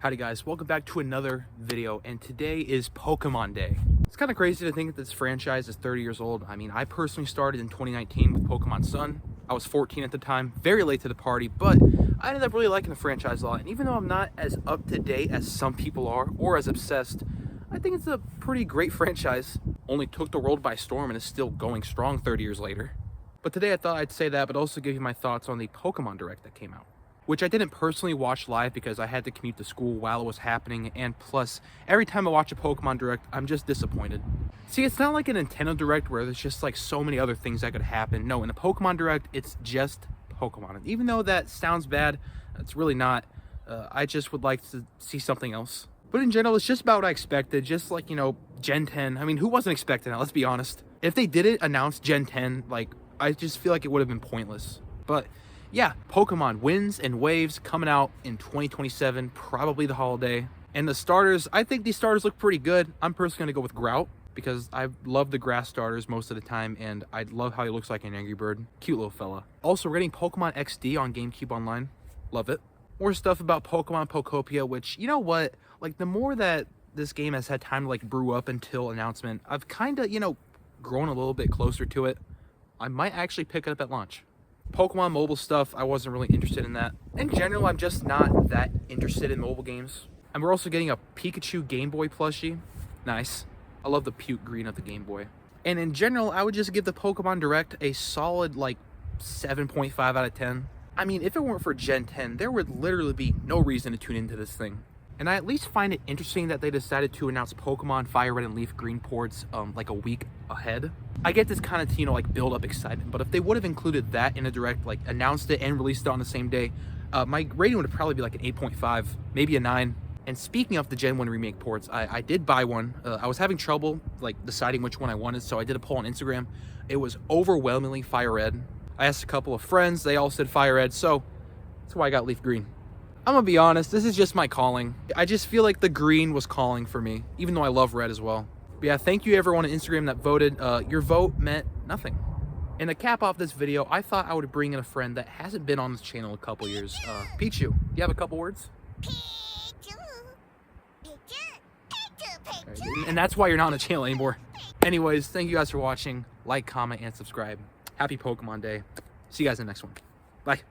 Howdy guys, welcome back to another video, and today is Pokemon Day. It's kind of crazy to think that this franchise is 30 years old. I mean, I personally started in 2019 with Pokemon Sun. I was 14 at the time, very late to the party, but I ended up really liking the franchise a lot. And even though I'm not as up to date as some people are, or as obsessed, I think it's a pretty great franchise. Only took the world by storm and is still going strong 30 years later. But today I thought I'd say that, but also give you my thoughts on the Pokemon Direct that came out, which I didn't personally watch live because I had to commute to school while it was happening, and plus, every time I watch a Pokemon Direct, I'm just disappointed. See, it's not like a Nintendo Direct where there's just like so many other things that could happen. No, in a Pokemon Direct, it's just Pokemon. And even though that sounds bad, it's really not. I just would like to see something else. But in general, it's just about what I expected, just like, you know, Gen 10. I mean, who wasn't expecting that? Let's be honest. If they didn't announce Gen 10, like, I just feel like it would have been pointless. But yeah, Pokemon Winds and Waves coming out in 2027, probably the holiday. And the starters, I think these starters look pretty good. I'm personally gonna go with Grout because I love the grass starters most of the time, and I love how he looks like an Angry Bird. Cute little fella. Also, we're getting Pokemon XD on GameCube Online. Love it. More stuff about Pokemon Pokopia, which, you know what? Like, the more that this game has had time to like brew up until announcement, I've kind of, you know, grown a little bit closer to it. I might actually pick it up at launch. Pokemon mobile stuff, I wasn't really interested in that. In general, I'm just not that interested in mobile games. And we're also getting a Pikachu Game Boy plushie. Nice. I love the puke green of the Game Boy. And in general, I would just give the Pokemon Direct a solid like 7.5 out of 10. I mean, if it weren't for Gen 10, there would literally be no reason to tune into this thing. And I at least find it interesting that they decided to announce Pokemon Fire Red and Leaf Green ports like a week ahead. I get this kind of, you know, like build up excitement, but if they would have included that in a Direct, like announced it and released it on the same day, my rating would probably be like an 8.5, maybe a 9. And speaking of the Gen 1 remake ports, I did buy one. I was having trouble like deciding which one I wanted, so I did a poll on Instagram. It was overwhelmingly Fire Red. I asked a couple of friends, they all said Fire Red, so that's why I got Leaf Green. I'm gonna be honest, this is just my calling. I just feel like the green was calling for me, even though I love red as well. But yeah, thank you everyone on Instagram that voted. Your vote meant nothing. And to cap off this video, I thought I would bring in a friend that hasn't been on this channel in a couple years. Pichu, do you have a couple words? Pichu. Right, and that's why you're not on the channel anymore. Anyways, thank you guys for watching. Like, comment, and subscribe. Happy Pokemon Day. See you guys in the next one. Bye.